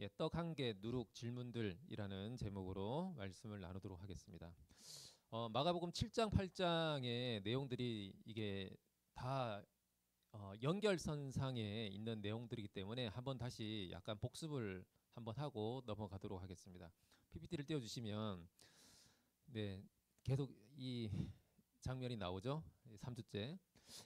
예, 떡 한 개 누룩 질문들이라는 제목으로 말씀을 나누도록 하겠습니다. 마가복음 7장 8장의 내용들이 이게 다 연결선상에 있는 내용들이기 때문에 한번 다시 약간 복습을 한번 하고 넘어가도록 하겠습니다. PPT를 띄워주시면 네, 계속 이 장면이 나오죠. 3주째.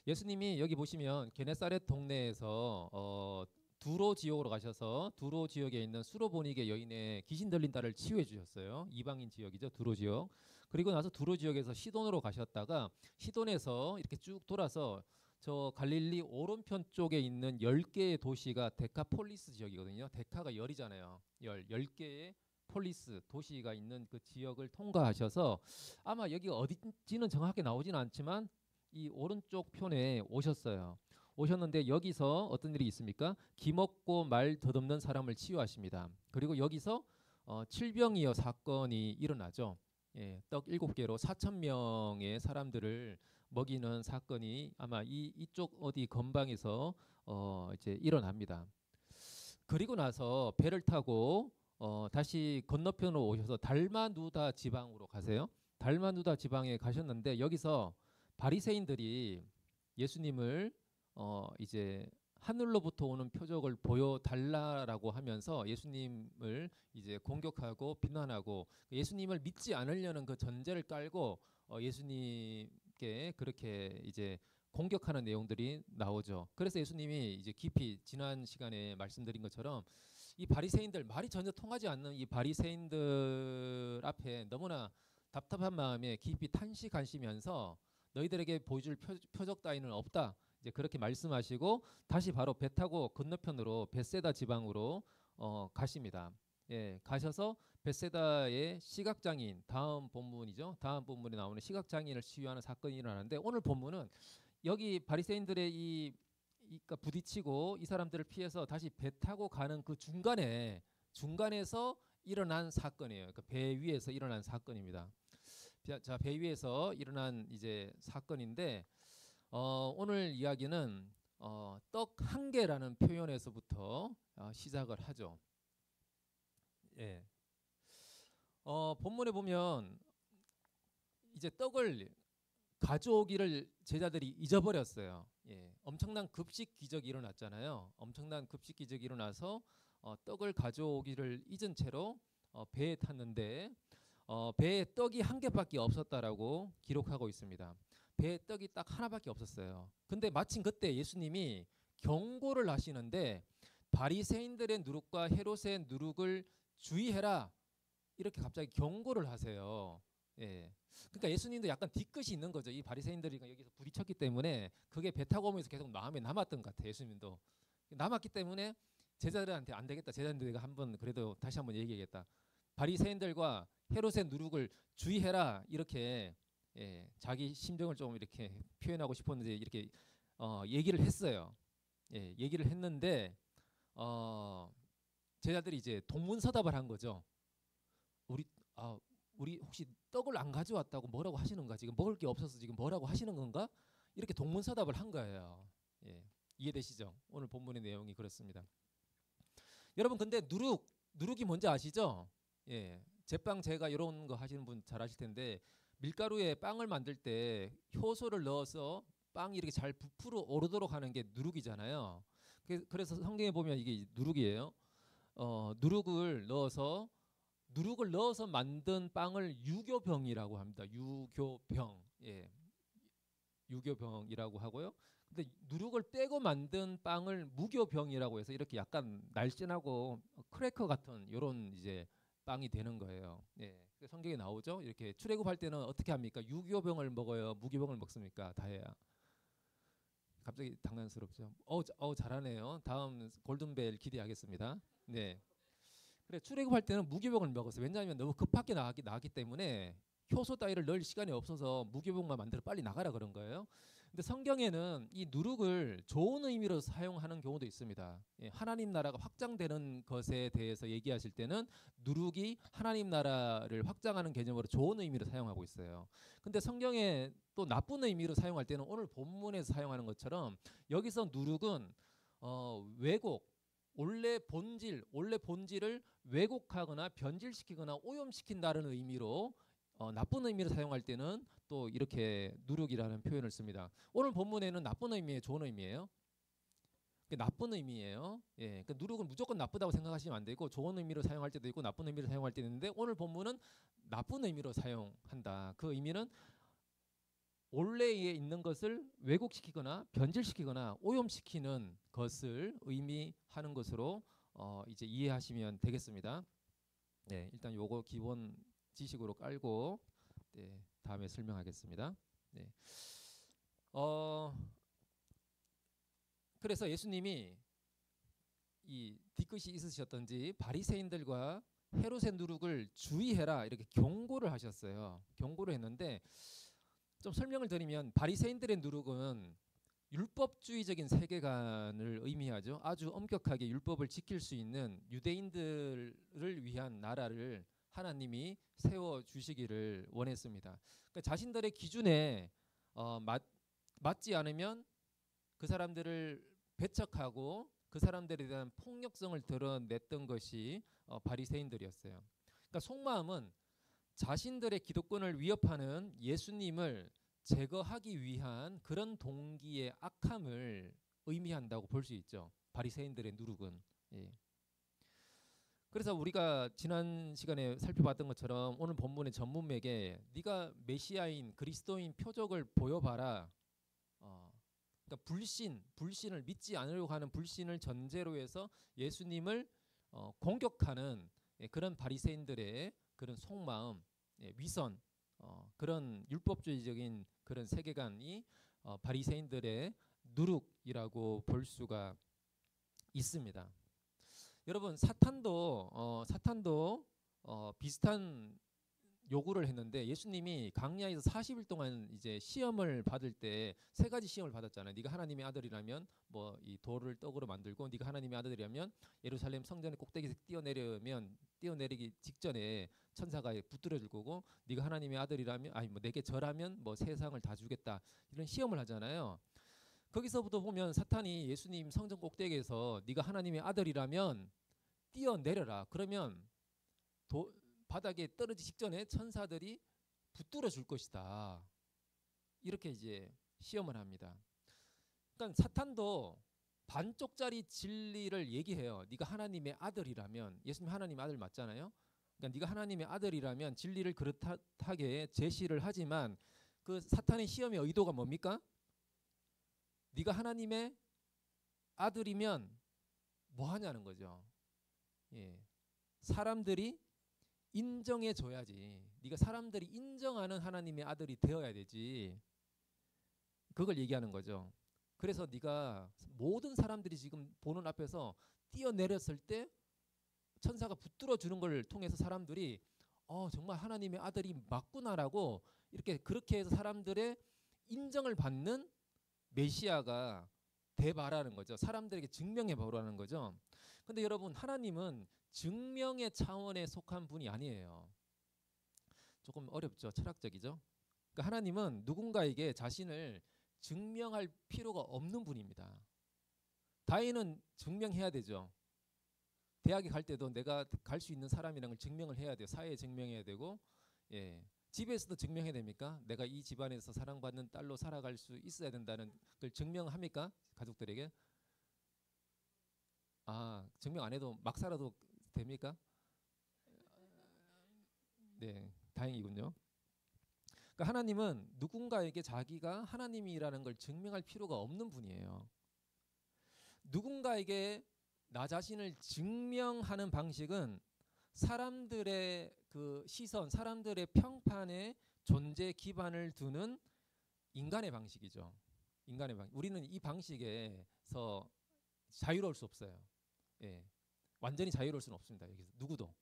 예수님이 여기 보시면 게네사렛 동네에서 두로 지역으로 가셔서 두로 지역에 있는 수로보니게 여인의 귀신 들린 딸을 치유해 주셨어요. 이방인 지역이죠. 두로 지역. 그리고 나서 두로 지역에서 시돈으로 가셨다가 시돈에서 이렇게 쭉 돌아서 저 갈릴리 오른편 쪽에 있는 10개의 도시가 데카폴리스 지역이거든요. 데카가 열이잖아요. 10개의 폴리스 도시가 있는 그 지역을 통과하셔서 아마 여기가 어딘지는 정확하게 나오지는 않지만 이 오른쪽 편에 오셨어요. 오셨는데 여기서 어떤 일이 있습니까? 기먹고 말 더듬는 사람을 치유하십니다. 그리고 여기서 칠병이어 사건이 일어나죠. 예, 떡 7개로 4천 명의 사람들을 먹이는 사건이 아마 이쪽 어디 건방에서 이제 일어납니다. 그리고 나서 배를 타고 다시 건너편으로 오셔서 달마누다 지방으로 가세요. 달마누다 지방에 가셨는데 여기서 바리새인들이 예수님을 이제 하늘로부터 오는 표적을 보여달라라고 하면서 예수님을 이제 공격하고 비난하고 예수님을 믿지 않으려는 그 전제를 깔고 예수님께 그렇게 이제 공격하는 내용들이 나오죠. 그래서 예수님이 이제 깊이 지난 시간에 말씀드린 것처럼 이 바리새인들 말이 전혀 통하지 않는 이 바리새인들 앞에 너무나 답답한 마음에 깊이 탄식하시면서 너희들에게 보여줄 표적 따위는 없다. 이제 그렇게 말씀하시고 다시 바로 배 타고 건너편으로 벳세다 지방으로 가십니다. 예, 가셔서 벳세다의 시각장애인 다음 본문이죠. 다음 본문에 나오는 시각장애인을 치유하는 사건이 일어나는데 오늘 본문은 여기 바리새인들의 그러니까 부딪히고 이 사람들을 피해서 다시 배 타고 가는 그 중간에서 일어난 사건이에요. 그러니까 배 위에서 일어난 사건입니다. 자, 배 위에서 일어난 이제 사건인데 오늘 이야기는 떡 한 개라는 표현에서부터 시작을 하죠. 예. 본문에 보면 이제 떡을 가져오기를 제자들이 잊어버렸어요. 예. 엄청난 급식 기적이 일어났잖아요. 엄청난 급식 기적이 일어나서 떡을 가져오기를 잊은 채로 배에 탔는데 배에 떡이 한 개밖에 없었다라고 기록하고 있습니다. 배에 떡이 딱 하나밖에 없었어요. 근데 마침 그때 예수님이 경고를 하시는데 바리새인들의 누룩과 헤롯의 누룩을 주의해라 이렇게 갑자기 경고를 하세요. 예. 그러니까 예수님도 약간 뒤끝이 있는 거죠. 이 바리새인들이 여기서 부딪혔기 때문에 그게 배 타고 오면서 계속 마음에 남았던 것 같아요. 예수님도 남았기 때문에 제자들한테 안 되겠다. 제자들에게 한번 그래도 다시 한번 얘기하겠다. 바리새인들과 헤롯의 누룩을 주의해라 이렇게 예, 자기 심정을 좀 이렇게 표현하고 싶었는데 이렇게 얘기를 했어요. 예, 얘기를 했는데 제자들이 이제 동문서답을 한 거죠. 우리 우리 혹시 떡을 안 가져왔다고 뭐라고 하시는가? 지금 먹을 게 없어서 지금 뭐라고 하시는 건가? 이렇게 동문서답을 한 거예요. 예, 이해되시죠? 오늘 본문의 내용이 그렇습니다. 여러분 근데 누룩이 뭔지 아시죠? 예, 제빵 제가 이런 거 하시는 분 잘 아실 텐데 밀가루에 빵을 만들 때 효소를 넣어서 빵이 이렇게 잘 부풀어 오르도록 하는 게 누룩이잖아요. 그래서 성경에 보면 이게 누룩이에요. 누룩을 넣어서 만든 빵을 유교병이라고 합니다. 유교병. 예. 유교병이라고 하고요. 근데 누룩을 빼고 만든 빵을 무교병이라고 해서 이렇게 약간 날씬하고 크래커 같은 이런 이제 빵이 되는 거예요. 예. 성경에 나오죠. 이렇게 출애굽할 때는 어떻게 합니까? 유교병을 먹어요. 무교병을 먹습니까? 다해야. 갑자기 당황스럽죠. 잘하네요. 다음 골든벨 기대하겠습니다. 네. 그래 출애굽할 때는 무교병을 먹었어요. 왜냐하면 너무 급하게 나왔기 때문에 효소 따위를 넣을 시간이 없어서 무교병만 만들어 빨리 나가라 그런 거예요. 근데 성경에는 이 누룩을 좋은 의미로 사용하는 경우도 있습니다. 예, 하나님 나라가 확장되는 것에 대해서 얘기하실 때는 누룩이 하나님 나라를 확장하는 개념으로 좋은 의미로 사용하고 있어요. 근데 성경에 또 나쁜 의미로 사용할 때는 오늘 본문에서 사용하는 것처럼 여기서 누룩은 왜곡 원래 본질을 왜곡하거나 변질시키거나 오염시킨다는 의미로 나쁜 의미로 사용할 때는 또 이렇게 누룩이라는 표현을 씁니다. 오늘 본문에는 나쁜 의미예요, 좋은 의미예요? 나쁜 의미예요. 예, 그 누룩은 무조건 나쁘다고 생각하시면 안 되고 좋은 의미로 사용할 때도 있고 나쁜 의미로 사용할 때도 있는데 오늘 본문은 나쁜 의미로 사용한다. 그 의미는 원래에 있는 것을 왜곡시키거나 변질시키거나 오염시키는 것을 의미하는 것으로 이제 이해하시면 되겠습니다. 네, 일단 요거 기본 지식으로 깔고 네, 다음에 설명하겠습니다. 네. 그래서 예수님이 이 뒤끝이 있으셨던지 바리새인들과 헤롯의 누룩을 주의해라 이렇게 경고를 하셨어요. 경고를 했는데 좀 설명을 드리면 바리새인들의 누룩은 율법주의적인 세계관을 의미하죠. 아주 엄격하게 율법을 지킬 수 있는 유대인들을 위한 나라를 하나님이 세워 주시기를 원했습니다. 그러니까 자신들의 기준에 맞지 않으면 그 사람들을 배척하고 그 사람들에 대한 폭력성을 드러냈던 것이 바리새인들이었어요. 그러니까 속마음은 자신들의 기득권을 위협하는 예수님을 제거하기 위한 그런 동기의 악함을 의미한다고 볼 수 있죠. 바리새인들의 누룩은. 예. 그래서 우리가 지난 시간에 살펴봤던 것처럼 오늘 본문의 전문맥에 네가 메시아인 그리스도인 표적을 보여봐라. 그러니까 불신을 믿지 않으려고 하는 불신을 전제로 해서 예수님을 공격하는 그런 바리새인들의 그런 속마음, 위선, 그런 율법주의적인 그런 세계관이 바리새인들의 누룩이라고 볼 수가 있습니다. 여러분 사탄도 비슷한 요구를 했는데 예수님이 광야에서 40일 동안 이제 시험을 받을 때 세 가지 시험을 받았잖아요. 네가 하나님의 아들이라면 뭐 이 돌을 떡으로 만들고 네가 하나님의 아들이라면 예루살렘 성전의 꼭대기에서 뛰어내리기 직전에 천사가 붙들어 줄 거고 네가 하나님의 아들이라면 아니 뭐 내게 절하면 뭐 세상을 다 주겠다. 이런 시험을 하잖아요. 거기서부터 보면 사탄이 예수님 성전 꼭대기에서 네가 하나님의 아들이라면 뛰어내려라. 그러면 바닥에 떨어지기 직전에 천사들이 붙들어 줄 것이다. 이렇게 이제 시험을 합니다. 그러니까 사탄도 반쪽짜리 진리를 얘기해요. 네가 하나님의 아들이라면 예수님 하나님의 아들 맞잖아요. 그러니까 네가 하나님의 아들이라면 진리를 그렇게 제시를 하지만 그 사탄의 시험의 의도가 뭡니까? 네가 하나님의 아들이면 뭐 하냐는 거죠. 예. 사람들이 인정해 줘야지. 네가 사람들이 인정하는 하나님의 아들이 되어야 되지. 그걸 얘기하는 거죠. 그래서 네가 모든 사람들이 지금 보는 앞에서 뛰어내렸을 때 천사가 붙들어 주는 걸 통해서 사람들이 정말 하나님의 아들이 맞구나라고 이렇게 그렇게 해서 사람들의 인정을 받는 메시아가 돼봐라는 거죠. 사람들에게 증명해 보라는 거죠. 근데 여러분 하나님은 증명의 차원에 속한 분이 아니에요. 조금 어렵죠. 철학적이죠. 그러니까 하나님은 누군가에게 자신을 증명할 필요가 없는 분입니다. 다인은 증명해야 되죠. 대학에 갈 때도 내가 갈 수 있는 사람이라는 걸 증명을 해야 돼요. 사회에 증명해야 되고, 예. 집에서도 증명해야 됩니까? 내가 이 집안에서 사랑받는 딸로 살아갈 수 있어야 된다는 걸 증명합니까? 가족들에게? 증명 안 해도 막 살아도 됩니까? 네, 다행이군요. 그러니까 하나님은 누군가에게 자기가 하나님이라는 걸 증명할 필요가 없는 분이에요. 누군가에게 나 자신을 증명하는 방식은 사람들의 그 시선, 사람들의 평판에 존재 기반을 두는 인간의 방식이죠. 인간의 방식. 우리는 이 방식에서 자유로울 수 없어요. 예. 완전히 자유로울 수는 없습니다. 여기서 누구도.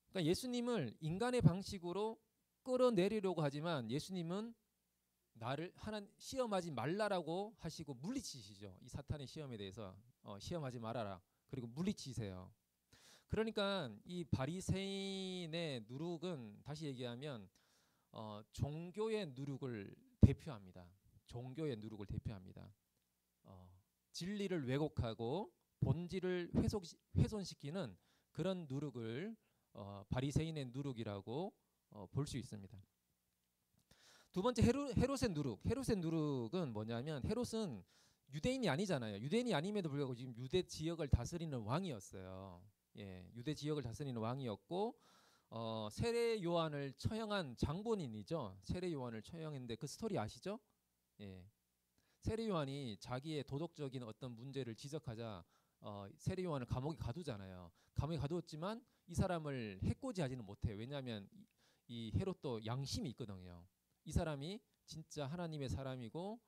그러니까 예수님을 인간의 방식으로 끌어내리려고 하지만 예수님은 나를 시험하지 말라라고 하시고 물리치시죠. 이 사탄의 시험에 대해서 시험하지 말아라. 그리고 물리치세요. 그러니까 이 바리새인의 누룩은 다시 얘기하면 종교의 누룩을 대표합니다. 종교의 누룩을 대표합니다. 진리를 왜곡하고 본질을 훼손시키는 그런 누룩을 바리새인의 누룩이라고 볼 수 있습니다. 두 번째 헤롯의 누룩. 헤롯의 누룩은 뭐냐면 헤롯은 유대인이 아니잖아요. 유대인이 아님에도 불구하고 지금 유대 지역을 다스리는 왕이었어요. 예, 유대 지역을 다스리는 왕이었고 세례 요한을 처형한 장본인이죠. 세례 요한을 처형했는데 그 스토리 아시죠? 예. 세례 요한이 자기의 도덕적인 어떤 문제를 지적하자 세례 요한을 감옥에 가두잖아요. 감옥에 가두었지만 이 사람을 해코지하지는 못해요. 왜냐하면 이 헤롯도 양심이 있거든요. 이 사람이 진짜 하나님의 사람이고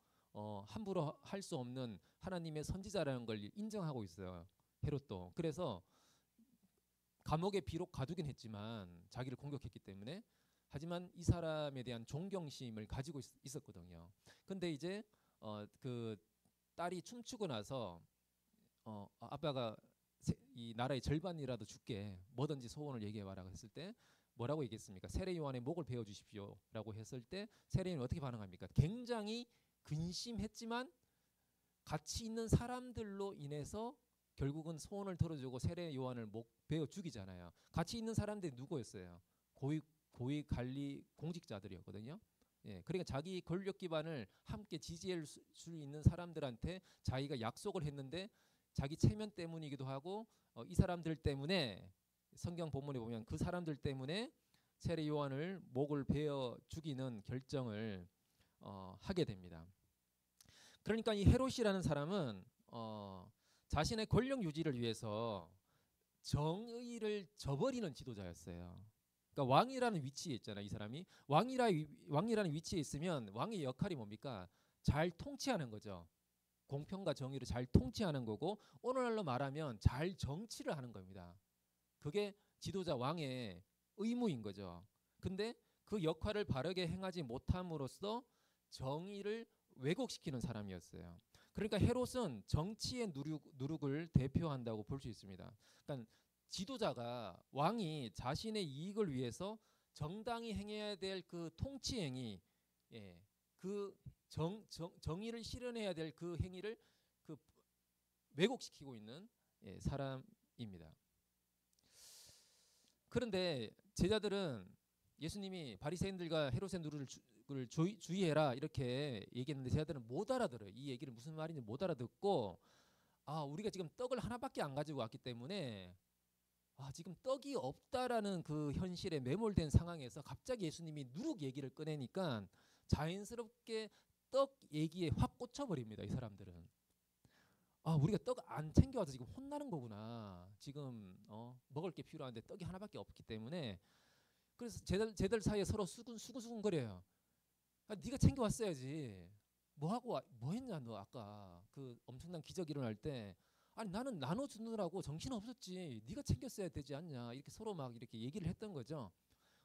함부로 할 수 없는 하나님의 선지자라는 걸 인정하고 있어요. 헤롯도. 그래서 감옥에 비록 가두긴 했지만 자기를 공격했기 때문에 하지만 이 사람에 대한 존경심을 가지고 있었거든요. 근데 이제 그 딸이 춤추고 나서 아빠가 이 나라의 절반이라도 줄게 뭐든지 소원을 얘기해봐라 했을 때 뭐라고 얘기했습니까? 세례 요한의 목을 베어 주십시오라고 했을 때 세례 요한이 어떻게 반응합니까? 굉장히 근심했지만 같이 있는 사람들로 인해서 결국은 소원을 들어주고 세례 요한을 목 베어 죽이잖아요. 같이 있는 사람들이 누구였어요? 고위 관리 공직자들이었거든요. 예, 그러니까 자기 권력 기반을 함께 지지할 수 있는 사람들한테 자기가 약속을 했는데 자기 체면 때문이기도 하고 이 사람들 때문에 성경 본문에 보면 그 사람들 때문에 세례 요한을 목을 베어 죽이는 결정을 하게 됩니다. 그러니까 이 헤롯이라는 사람은 자신의 권력 유지를 위해서 정의를 저버리는 지도자였어요. 그러니까 왕이라는 위치에 있잖아요. 이 사람이 왕이라는 위치에 있으면 왕의 역할이 뭡니까? 잘 통치하는 거죠. 공평과 정의를 잘 통치하는 거고 오늘날로 말하면 잘 정치를 하는 겁니다. 그게 지도자 왕의 의무인 거죠. 근데 그 역할을 바르게 행하지 못함으로써 정의를 왜곡시키는 사람이었어요. 그러니까 헤롯은 정치의 누룩을 대표한다고 볼 수 있습니다. 그러니까 지도자가 왕이 자신의 이익을 위해서 정당히 행해야 될 그 통치 행위, 예, 그 정의를 실현해야 될 그 행위를 그 왜곡시키고 있는 사람입니다. 그런데 제자들은 예수님이 바리새인들과 헤롯의 누룩을 주의해라 이렇게 얘기했는데 제자들은 못 알아들어요. 이 얘기를 무슨 말인지 못 알아듣고 우리가 지금 떡을 하나밖에 안 가지고 왔기 때문에 지금 떡이 없다라는 그 현실에 매몰된 상황에서 갑자기 예수님이 누룩 얘기를 꺼내니까 자연스럽게 떡 얘기에 확 꽂혀버립니다. 이 사람들은. 우리가 떡 안 챙겨와서 지금 혼나는 거구나. 지금 먹을 게 필요한데 떡이 하나밖에 없기 때문에 그래서 쟤들 사이에 서로 수근수근거려요. 네가 챙겨왔어야지. 뭐 했냐 너 아까 그 엄청난 기적 일어날 때 아니 나는 나눠주느라고 정신 없었지. 네가 챙겼어야 되지 않냐. 이렇게 서로 막 이렇게 얘기를 했던 거죠.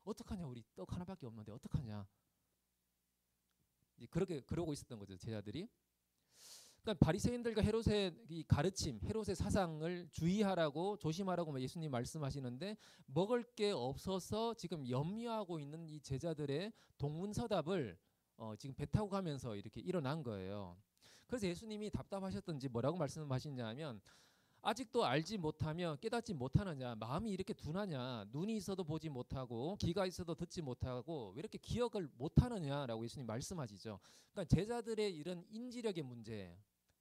어떡하냐 우리 떡 하나밖에 없는데 어떡하냐. 그렇게 그러고 있었던 거죠 제자들이. 그러니까 바리새인들과 헤롯의 이 가르침, 헤롯의 사상을 주의하라고 조심하라고 예수님 말씀하시는데 먹을 게 없어서 지금 염려하고 있는 이 제자들의 동문서답을 지금 배 타고 가면서 이렇게 일어난 거예요. 그래서 예수님이 답답하셨던지 뭐라고 말씀하시냐면 아직도 알지 못하며 깨닫지 못하느냐, 마음이 이렇게 둔하냐, 눈이 있어도 보지 못하고 귀가 있어도 듣지 못하고 왜 이렇게 기억을 못하느냐라고 예수님 말씀하시죠. 그러니까 제자들의 이런 인지력의 문제,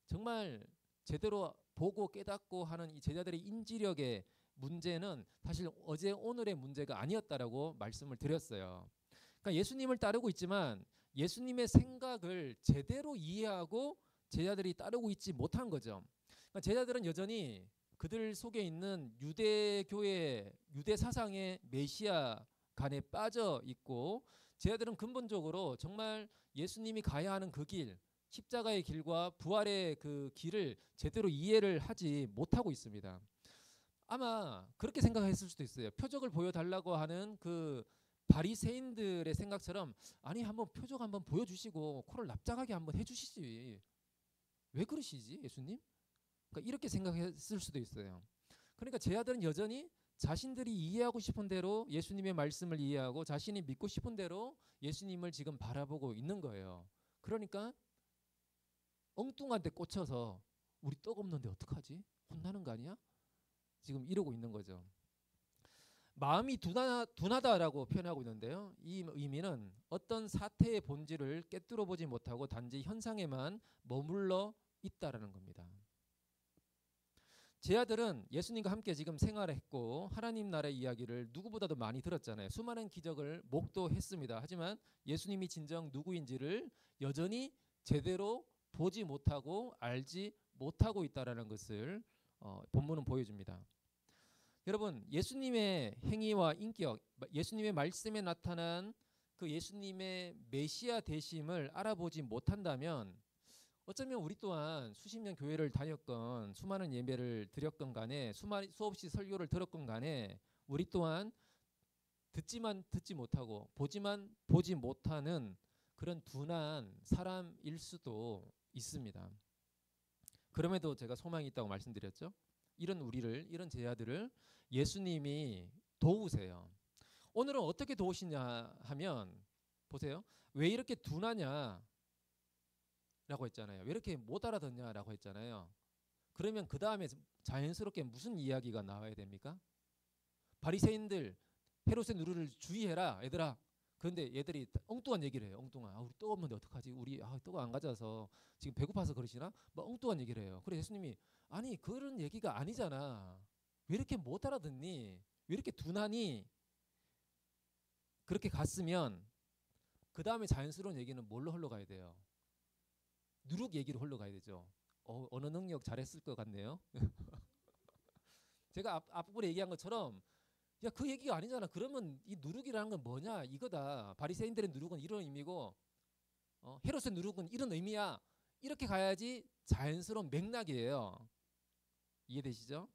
정말 제대로 보고 깨닫고 하는 이 제자들의 인지력의 문제는 사실 어제 오늘의 문제가 아니었다라고 말씀을 드렸어요. 그러니까 예수님을 따르고 있지만 예수님의 생각을 제대로 이해하고 제자들이 따르고 있지 못한 거죠. 그러니까 제자들은 여전히 그들 속에 있는 유대교의 유대 사상의 메시아 간에 빠져 있고 제자들은 근본적으로 정말 예수님이 가야 하는 그 길, 십자가의 길과 부활의 그 길을 제대로 이해를 하지 못하고 있습니다. 아마 그렇게 생각했을 수도 있어요. 표적을 보여달라고 하는 그 바리새인들의 생각처럼 아니 한번 표적 한번 보여주시고 코를 납작하게 한번 해주시지. 왜 그러시지 예수님? 그러니까 이렇게 생각했을 수도 있어요. 그러니까 제 아들은 여전히 자신들이 이해하고 싶은 대로 예수님의 말씀을 이해하고 자신이 믿고 싶은 대로 예수님을 지금 바라보고 있는 거예요. 그러니까 엉뚱한 데 꽂혀서 우리 떡 없는데 어떡하지? 혼나는 거 아니야? 지금 이러고 있는 거죠. 마음이 둔하다라고 표현하고 있는데요. 이 의미는 어떤 사태의 본질을 꿰뚫어 보지 못하고 단지 현상에만 머물러 있다라는 겁니다. 제 아들은 예수님과 함께 지금 생활을 했고 하나님 나라의 이야기를 누구보다도 많이 들었잖아요. 수많은 기적을 목도했습니다. 하지만 예수님이 진정 누구인지를 여전히 제대로 보지 못하고 알지 못하고 있다라는 것을 본문은 보여줍니다. 여러분, 예수님의 행위와 인격, 예수님의 말씀에 나타난 그 예수님의 메시아 되심을 알아보지 못한다면 어쩌면 우리 또한 수십 년 교회를 다녔건 수많은 예배를 드렸건 간에 수없이 설교를 들었건 간에 우리 또한 듣지만 듣지 못하고 보지만 보지 못하는 그런 둔한 사람일 수도 있습니다. 그럼에도 제가 소망이 있다고 말씀드렸죠. 이런 제 아들을 예수님이 도우세요. 오늘은 어떻게 도우시냐 하면 보세요. 왜 이렇게 둔하냐 라고 했잖아요. 왜 이렇게 못 알아듣냐라고 했잖아요. 그러면 그 다음에 자연스럽게 무슨 이야기가 나와야 됩니까? 바리새인들 헤롯의 누루를 주의해라 얘들아. 그런데 얘들이 엉뚱한 얘기를 해요. 엉뚱한. 우리 떡 없는데 어떡하지? 우리 떡 안 가져와서 지금 배고파서 그러시나? 뭐 엉뚱한 얘기를 해요. 그래서 예수님이 아니 그런 얘기가 아니잖아. 왜 이렇게 못 알아듣니? 왜 이렇게 둔하니? 그렇게 갔으면 그 다음에 자연스러운 얘기는 뭘로 흘러가야 돼요? 누룩 얘기로 흘러가야 되죠. 언어 능력 잘했을 것 같네요. 제가 앞부분에 얘기한 것처럼 야, 그 얘기가 아니잖아. 그러면 이 누룩이라는 건 뭐냐? 이거다. 바리새인들의 누룩은 이런 의미고 헤롯의 누룩은 이런 의미야. 이렇게 가야지 자연스러운 맥락이에요. 이해되시죠?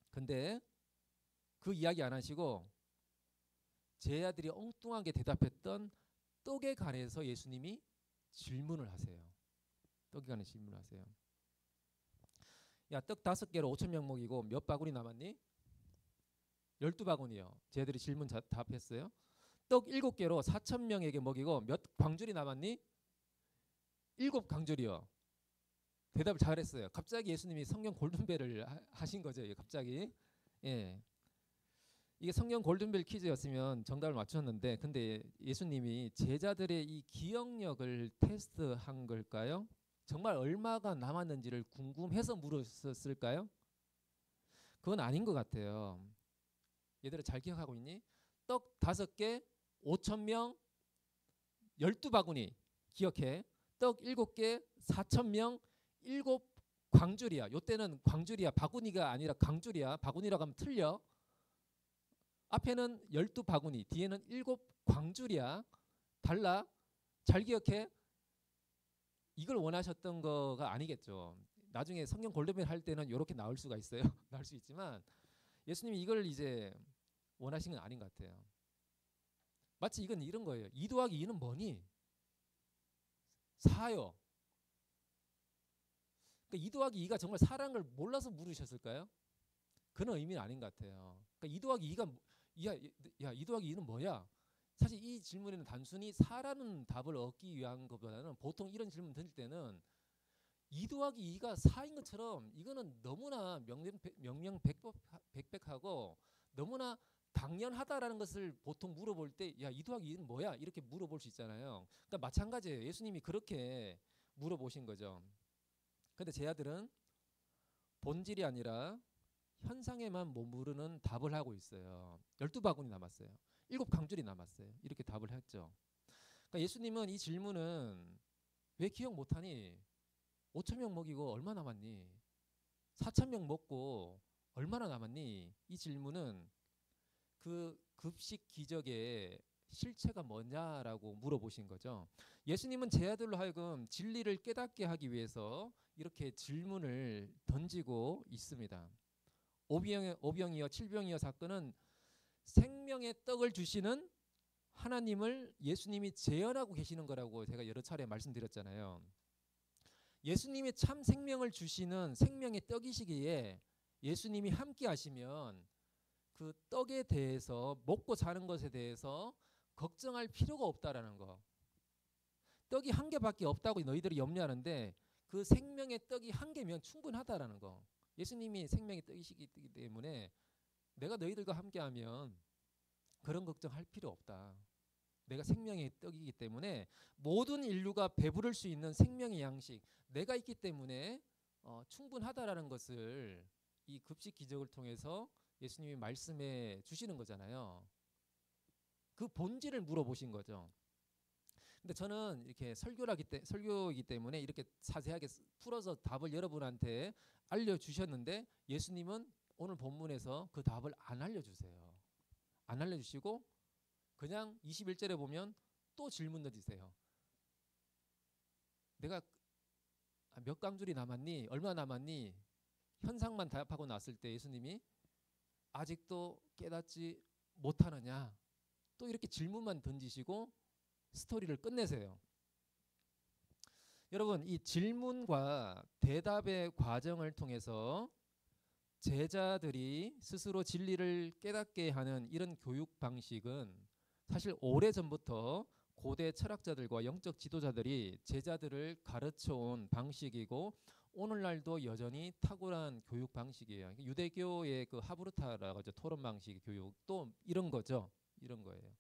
근데 그 이야기 안 하시고 제 아들이 엉뚱하게 대답했던 떡에 관해서 예수님이 질문을 하세요. 떡에 관해 질문을 하세요. 야, 떡 5개로 5,000명 먹이고 몇 바구니 남았니? 12바구니요. 쟤들이 질문 답했어요. 떡 7개로 4,000명에게 먹이고 몇 광줄이 남았니? 7광줄이요. 대답을 잘했어요. 갑자기 예수님이 성경 골든벨을 하신 거죠. 갑자기. 예. 이게 성경 골든벨 퀴즈였으면 정답을 맞췄는데 근데 예수님이 제자들의 이 기억력을 테스트한 걸까요? 정말 얼마가 남았는지를 궁금해서 물었을까요? 그건 아닌 것 같아요. 얘들아 잘 기억하고 있니? 떡 5개 5,000명 12바구니 기억해. 떡 7개 4,000명 7광줄이야. 요때는 광줄이야. 바구니가 아니라 강줄이야. 바구니라고 하면 틀려. 앞에는 12바구니 뒤에는 7광줄이야. 달라. 잘 기억해. 이걸 원하셨던 거가 아니겠죠. 나중에 성경 골든벨 할 때는 이렇게 나올 수가 있어요. 나올 수 있지만 예수님이 이걸 이제 원하신 건 아닌 것 같아요. 마치 이건 이런 거예요. 2 더하기 2는 뭐니? 4요. 그러니까 2 더하기 2가 정말 4라는 걸 몰라서 물으셨을까요? 그런 의미는 아닌 것 같아요. 그러니까 2 더하기 2가 야, 2 더하기 2는 뭐야? 사실 이 질문에는 단순히 4라는 답을 얻기 위한 것보다는 보통 이런 질문 던질 때는 2 더하기 2가 4인 것처럼 이거는 너무나 명명백백하고 너무나 당연하다라는 것을 보통 물어볼 때 야, 2 더하기 2는 뭐야? 이렇게 물어볼 수 있잖아요. 그러니까 마찬가지예요. 예수님이 그렇게 물어보신 거죠. 근데 제 아들은 본질이 아니라 현상에만 머무르는 답을 하고 있어요. 12바구니 남았어요. 7광줄이 남았어요. 이렇게 답을 했죠. 그러니까 예수님은 이 질문은 왜 기억 못하니? 5,000명 먹이고 얼마 남았니? 4,000명 먹고 얼마나 남았니? 이 질문은 그 급식 기적의 실체가 뭐냐라고 물어보신 거죠. 예수님은 제 아들로 하여금 진리를 깨닫게 하기 위해서 이렇게 질문을 던지고 있습니다. 오병이어 칠병이어 사건은 생명의 떡을 주시는 하나님을 예수님이 재현하고 계시는 거라고 제가 여러 차례 말씀드렸잖아요. 예수님이 참 생명을 주시는 생명의 떡이시기에 예수님이 함께 하시면 그 떡에 대해서 먹고 사는 것에 대해서 걱정할 필요가 없다라는 거. 떡이 한 개밖에 없다고 너희들이 염려하는데 그 생명의 떡이 한 개면 충분하다라는 거. 예수님이 생명의 떡이시기 때문에 내가 너희들과 함께하면 그런 걱정할 필요 없다. 내가 생명의 떡이기 때문에 모든 인류가 배부를 수 있는 생명의 양식 내가 있기 때문에 충분하다라는 것을 이 급식 기적을 통해서 예수님이 말씀해 주시는 거잖아요. 그 본질을 물어보신 거죠. 근데 저는 이렇게 설교이기 때문에 이렇게 자세하게 풀어서 답을 여러분한테 알려주셨는데 예수님은 오늘 본문에서 그 답을 안 알려주세요. 안 알려주시고 그냥 21절에 보면 또 질문 던지세요. 내가 몇 강줄이 남았니? 얼마 남았니? 현상만 대답하고 났을 때 예수님이 아직도 깨닫지 못하느냐? 또 이렇게 질문만 던지시고 스토리를 끝내세요. 여러분, 이 질문과 대답의 과정을 통해서 제자들이 스스로 진리를 깨닫게 하는 이런 교육 방식은 사실 오래전부터 고대 철학자들과 영적 지도자들이 제자들을 가르쳐온 방식이고 오늘날도 여전히 탁월한 교육 방식이에요. 유대교의 그 하브르타라고 하죠. 토론 방식 교육도 이런 거죠. 이런 거예요.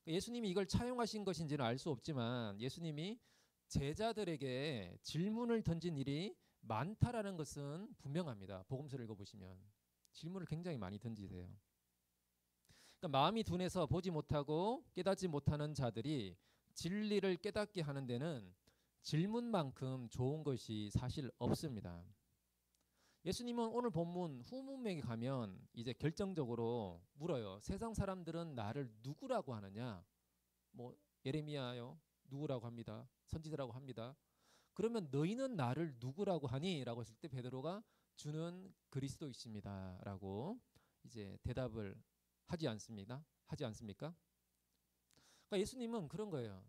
예수님이 이걸 차용하신 것인지는 알 수 없지만 예수님이 제자들에게 질문을 던진 일이 많다라는 것은 분명합니다. 복음서를 읽어보시면 질문을 굉장히 많이 던지세요. 그러니까 마음이 둔해서 보지 못하고 깨닫지 못하는 자들이 진리를 깨닫게 하는 데는 질문만큼 좋은 것이 사실 없습니다. 예수님은 오늘 본문 후문맥에 가면 이제 결정적으로 물어요. 세상 사람들은 나를 누구라고 하느냐? 뭐 예레미야요 누구라고 합니다. 선지자라고 합니다. 그러면 너희는 나를 누구라고 하니? 라고 했을 때 베드로가 주는 그리스도이십니다. 라고 이제 대답을 하지 않습니까? 그러니까 예수님은 그런 거예요.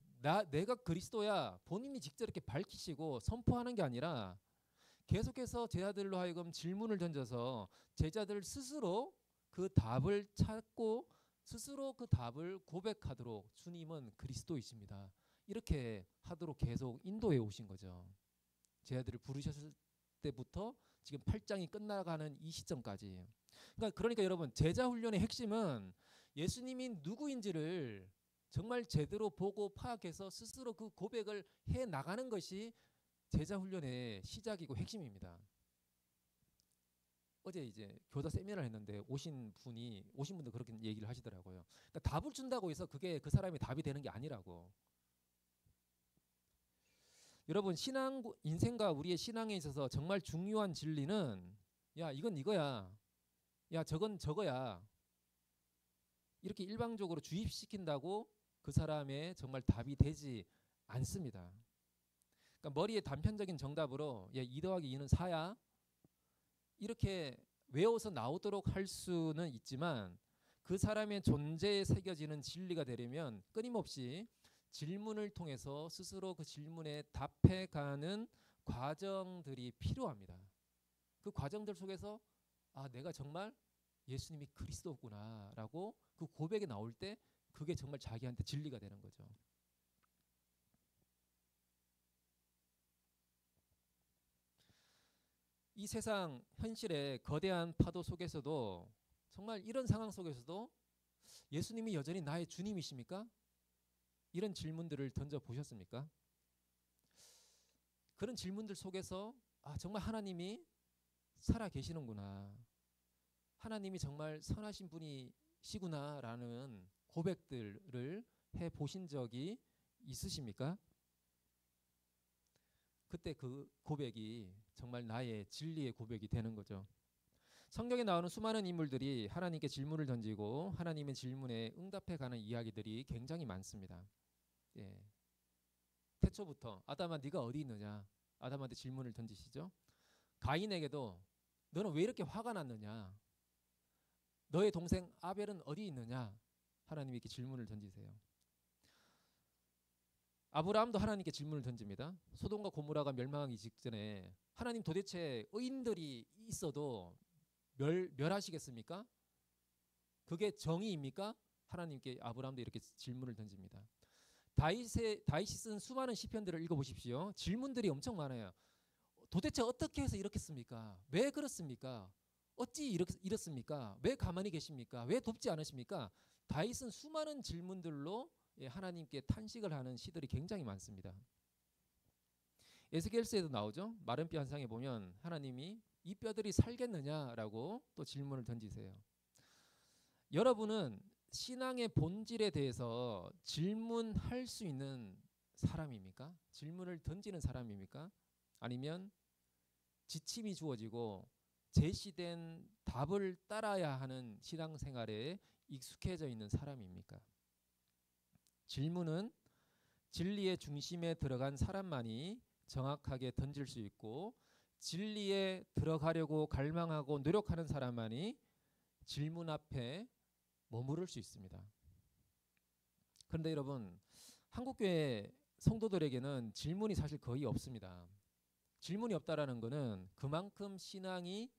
내가 그리스도야 본인이 직접 이렇게 밝히시고 선포하는 게 아니라 계속해서 제자들로 하여금 질문을 던져서 제자들 스스로 그 답을 찾고 스스로 그 답을 고백하도록 주님은 그리스도이십니다. 이렇게 하도록 계속 인도해 오신 거죠. 제자들을 부르셨을 때부터 지금 8장이 끝나가는 이 시점까지. 그러니까 여러분 제자 훈련의 핵심은 예수님이 누구인지를 정말 제대로 보고 파악해서 스스로 그 고백을 해 나가는 것이 제자 훈련의 시작이고 핵심입니다. 어제 이제 교사 세미나를 했는데 오신 분도 그렇게 얘기를 하시더라고요. 그러니까 답을 준다고 해서 그게 그 사람이 답이 되는 게 아니라고. 여러분 인생과 우리의 신앙에 있어서 정말 중요한 진리는 야 이건 이거야. 야 저건 저거야. 이렇게 일방적으로 주입시킨다고 그 사람의 정말 답이 되지 않습니다. 그러니까 머리에 단편적인 정답으로 2 더하기 2는 4야. 이렇게 외워서 나오도록 할 수는 있지만 그 사람의 존재에 새겨지는 진리가 되려면 끊임없이 질문을 통해서 스스로 그 질문에 답해가는 과정들이 필요합니다. 그 과정들 속에서 내가 정말 예수님이 그리스도구나라고 그 고백이 나올 때 그게 정말 자기한테 진리가 되는 거죠. 이 세상 현실의 거대한 파도 속에서도 정말 이런 상황 속에서도 예수님이 여전히 나의 주님이십니까? 이런 질문들을 던져보셨습니까? 그런 질문들 속에서 정말 하나님이 살아 계시는구나. 하나님이 정말 선하신 분이시구나라는 고백들을 해보신 적이 있으십니까? 그때 그 고백이 정말 나의 진리의 고백이 되는 거죠. 성경에 나오는 수많은 인물들이 하나님께 질문을 던지고 하나님의 질문에 응답해가는 이야기들이 굉장히 많습니다. 태초부터 아담아 네가 어디 있느냐 아담한테 질문을 던지시죠. 가인에게도 너는 왜 이렇게 화가 났느냐 너의 동생 아벨은 어디 있느냐 하나님이 이렇게 질문을 던지세요. 아브라함도 하나님께 질문을 던집니다. 소돔과 고모라가 멸망하기 직전에 하나님 도대체 의인들이 있어도 멸하시겠습니까? 그게 정의입니까? 하나님께 아브라함도 이렇게 질문을 던집니다. 다윗이 쓴 수많은 시편들을 읽어보십시오. 질문들이 엄청 많아요. 도대체 어떻게 해서 이렇겠습니까? 왜 그렇습니까? 어찌 이렇습니까? 왜 가만히 계십니까? 왜 돕지 않으십니까? 다윗은 수많은 질문들로 하나님께 탄식을 하는 시들이 굉장히 많습니다. 에스겔서에도 나오죠. 마른 뼈 한 상에 보면 하나님이 이 뼈들이 살겠느냐라고 또 질문을 던지세요. 여러분은 신앙의 본질에 대해서 질문할 수 있는 사람입니까? 질문을 던지는 사람입니까? 아니면 지침이 주어지고 제시된 답을 따라야 하는 신앙생활에 익숙해져 있는 사람입니까? 질문은 진리의 중심에 들어간 사람만이 정확하게 던질 수 있고, 진리에 들어가려고 갈망하고 노력하는 사람만이 질문 앞에 머무를 수 있습니다. 그런데 여러분, 한국교회 성도들에게는 질문이 사실 거의 없습니다. 질문이 없다라는 것은 그만큼 신앙이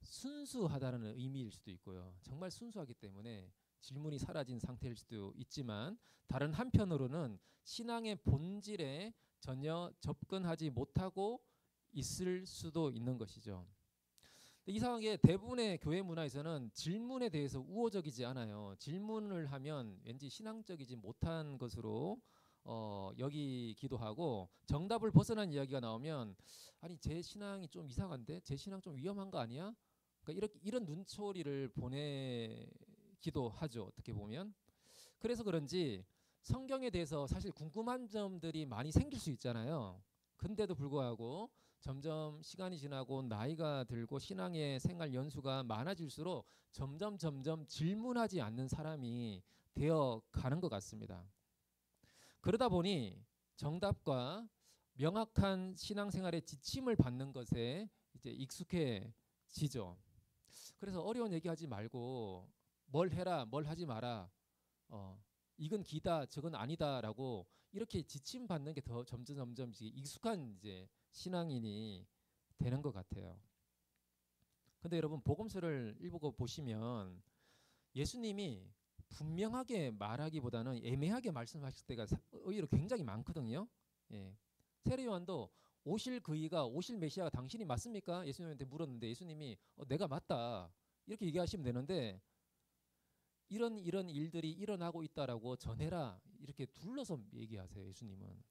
순수하다는 의미일 수도 있고요. 정말 순수하기 때문에 질문이 사라진 상태일 수도 있지만, 다른 한편으로는 신앙의 본질에 전혀 접근하지 못하고 있을 수도 있는 것이죠. 이상하게 대부분의 교회 문화에서는 질문에 대해서 우호적이지 않아요. 질문을 하면 왠지 신앙적이지 못한 것으로 여기기도 하고, 정답을 벗어난 이야기가 나오면 아니 제 신앙이 좀 이상한데, 제 신앙 좀 위험한 거 아니야? 그러니까 이런 눈초리를 보내기도 하죠. 어떻게 보면. 그래서 그런지 성경에 대해서 사실 궁금한 점들이 많이 생길 수 있잖아요. 근데도 불구하고 점점 시간이 지나고 나이가 들고 신앙의 생활 연수가 많아질수록 점점 질문하지 않는 사람이 되어 가는 것 같습니다. 그러다 보니 정답과 명확한 신앙생활의 지침을 받는 것에 이제 익숙해지죠. 그래서 어려운 얘기하지 말고 뭘 해라, 뭘 하지 마라, 이건 기다, 저건 아니다라고 이렇게 지침 받는 게 더 점점 익숙한 이제 신앙인이 되는 것 같아요. 근데 여러분, 복음서를 읽고 보시면 예수님이 분명하게 말하기보다는 애매하게 말씀하실 때가 오히려 굉장히 많거든요. 예. 세례 요한도 오실 그이가, 오실 메시아가 당신이 맞습니까? 예수님한테 물었는데 예수님이 내가 맞다 이렇게 얘기하시면 되는데, 이런 일들이 일어나고 있다라고 전해라 이렇게 둘러서 얘기하세요. 예수님은.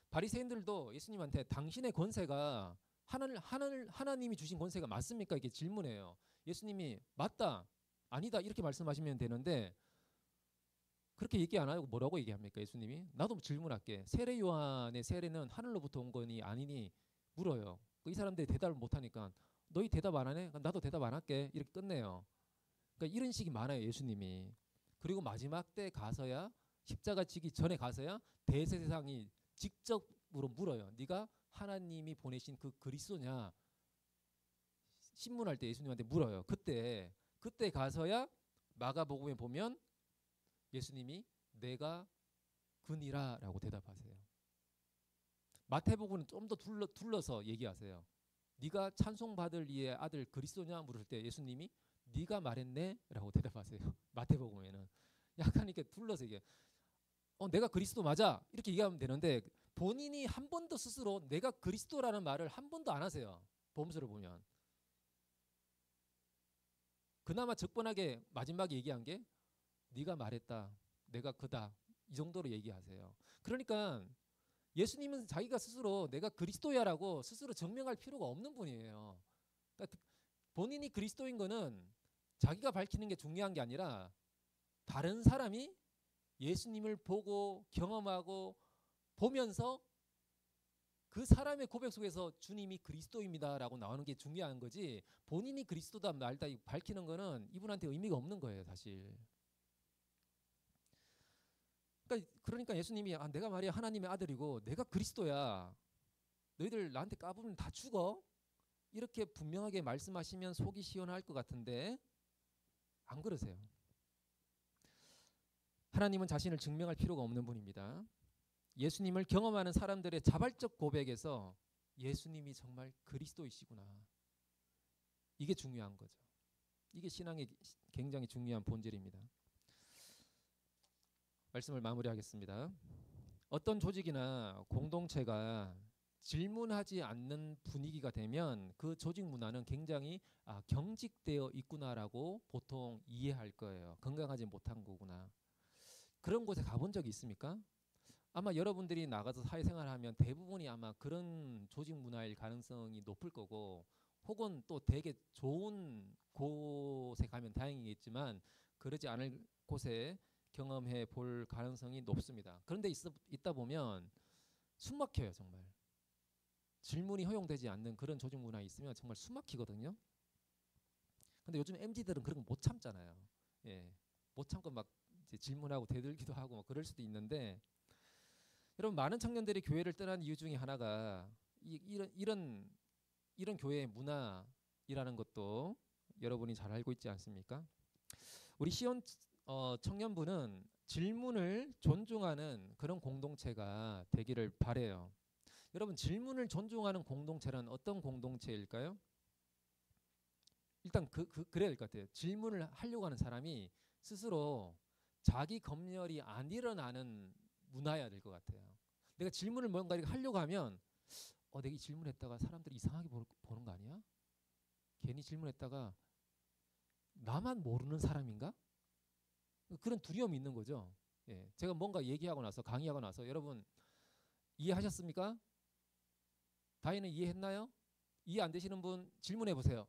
바리새인들도 예수님한테 당신의 권세가 하나님이 주신 권세가 맞습니까? 이렇게 질문해요. 예수님이 맞다, 아니다 이렇게 말씀하시면 되는데, 그렇게 얘기 안 하고 뭐라고 얘기합니까? 예수님이 나도 질문할게. 세례 요한의 세례는 하늘로부터 온 거니 아니니 물어요. 이 사람들이 대답을 못하니까 너희 대답 안 하네? 나도 대답 안 할게 이렇게 끝내요. 그러니까 이런 식이 많아요, 예수님이. 그리고 마지막 때 가서야, 십자가 지기 전에 가서야 대제사장이 직접으로 물어요. 네가 하나님이 보내신 그 그리스도냐? 신문할 때 예수님한테 물어요. 그때 가서야 마가복음에 보면 예수님이 내가 그니라라고 대답하세요. 마태복음은 좀 더 둘러서 얘기하세요. 네가 찬송받을 이의 아들 그리스도냐 물을 때 예수님이 네가 말했네 라고 대답하세요. 마태복음에는 약간 이렇게 둘러서 얘기해요. 내가 그리스도 맞아 이렇게 얘기하면 되는데, 본인이 한 번도 스스로 내가 그리스도라는 말을 한 번도 안 하세요. 복음서를 보면. 그나마 적번하게 마지막에 얘기한 게 네가 말했다, 내가 그다, 이 정도로 얘기하세요. 그러니까 예수님은 자기가 스스로 내가 그리스도야라고 스스로 증명할 필요가 없는 분이에요. 그러니까 본인이 그리스도인 거는 자기가 밝히는 게 중요한 게 아니라 다른 사람이 예수님을 보고 경험하고 보면서 그 사람의 고백 속에서 주님이 그리스도입니다라고 나오는 게 중요한 거지, 본인이 그리스도다 말다 밝히는 거는 이분한테 의미가 없는 거예요, 사실. 그러니까 예수님이 내가 말이야 하나님의 아들이고 내가 그리스도야, 너희들 나한테 까부면 다 죽어, 이렇게 분명하게 말씀하시면 속이 시원할 것 같은데 안 그러세요. 하나님은 자신을 증명할 필요가 없는 분입니다. 예수님을 경험하는 사람들의 자발적 고백에서 예수님이 정말 그리스도이시구나, 이게 중요한 거죠. 이게 신앙의 굉장히 중요한 본질입니다. 말씀을 마무리하겠습니다. 어떤 조직이나 공동체가 질문하지 않는 분위기가 되면 그 조직 문화는 굉장히 경직되어 있구나라고 보통 이해할 거예요. 건강하지 못한 거구나. 그런 곳에 가본 적이 있습니까? 아마 여러분들이 나가서 사회생활하면 대부분이 아마 그런 조직 문화일 가능성이 높을 거고, 혹은 또 되게 좋은 곳에 가면 다행이겠지만 그러지 않을 곳에 경험해 볼 가능성이 높습니다. 그런데 있다 보면 숨 막혀요, 정말. 질문이 허용되지 않는 그런 조직 문화에 있으면 정말 숨 막히거든요. 근데 요즘 MZ들은 그런 거 못 참잖아요. 예, 못 참고 막 이제 질문하고 대들기도 하고 막 그럴 수도 있는데, 여러분 많은 청년들이 교회를 떠난 이유 중에 하나가 이런 교회의 문화이라는 것도 여러분이 잘 알고 있지 않습니까? 우리 시온 청년부는 질문을 존중하는 그런 공동체가 되기를 바래요. 여러분 질문을 존중하는 공동체란 어떤 공동체일까요? 일단 그래야 될 것 같아요. 질문을 하려고 하는 사람이 스스로 자기 검열이 안 일어나는 문화여야 될 것 같아요. 내가 질문을 뭔가 이렇게 하려고 하면 내가 이 질문했다가 사람들이 이상하게 보는 거 아니야? 괜히 질문했다가 나만 모르는 사람인가? 그런 두려움이 있는 거죠. 예, 제가 뭔가 얘기하고 나서 강의하고 나서 여러분 이해하셨습니까? 다이는 이해했나요? 이해 안 되시는 분 질문해 보세요.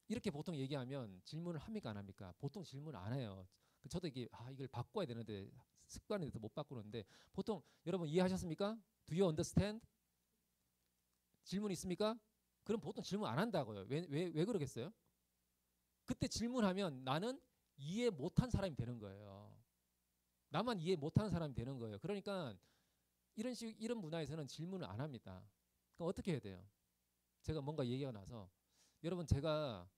이렇게 보통 얘기하면 질문을 합니까 안 합니까? 보통 질문 안 해요. 저도 이걸 바꿔야 되는데 습관이 돼서 못 바꾸는데, 보통 여러분 이해하셨습니까? Do you understand? 질문 있습니까? 그럼 보통 질문 안 한다고요. 왜 그러겠어요? 그때 질문하면 나는 이해 못한 사람이 되는 거예요. 나만 이해 못하는 사람이 되는 거예요. 그러니까 이런 문화에서는 질문을 안 합니다. 그럼 어떻게 해야 돼요? 제가 뭔가 얘기가 나서 여러분 제가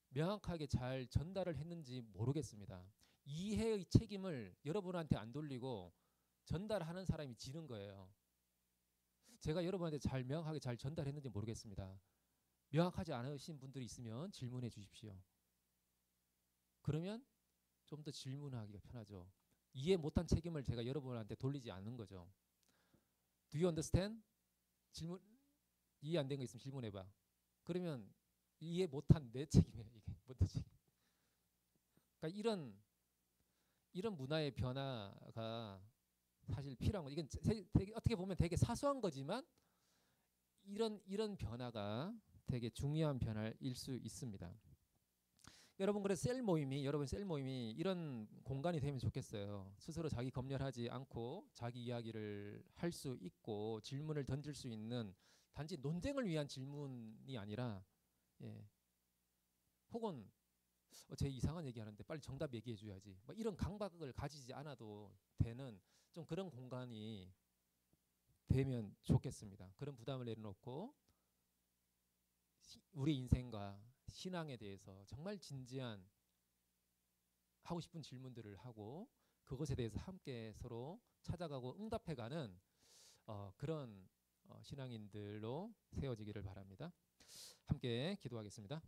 명확하게 잘 전달을 했는지 모르겠습니다. 이해의 책임을 여러분한테 안 돌리고 전달하는 사람이 지는 거예요. 제가 여러분한테 명확하게 잘 전달했는지 모르겠습니다. 명확하지 않으신 분들이 있으면 질문해 주십시오. 그러면 좀 더 질문하기가 편하죠. 이해 못한 책임을 제가 여러분한테 돌리지 않는 거죠. Do you understand? 이해 안 된 거 있으면 질문해봐. 그러면 이해 못한 내 책임이에요. 이게 못한 책임. 그러니까 이런 문화의 변화가 사실 필요한 거. 이건 되게 어떻게 보면 되게 사소한 거지만 이런 변화가 되게 중요한 변화일 수 있습니다. 여러분 그래서 여러분 셀 모임이 이런 공간이 되면 좋겠어요. 스스로 자기 검열하지 않고 자기 이야기를 할 수 있고 질문을 던질 수 있는, 단지 논쟁을 위한 질문이 아니라, 예, 혹은 제 이상한 얘기하는데 빨리 정답 얘기해 줘야지, 뭐 이런 강박을 가지지 않아도 되는 좀 그런 공간이 되면 좋겠습니다. 그런 부담을 내려놓고 우리 인생과 신앙에 대해서 정말 진지한 하고 싶은 질문들을 하고 그것에 대해서 함께 서로 찾아가고 응답해가는 그런 신앙인들로 세워지기를 바랍니다. 함께 기도하겠습니다.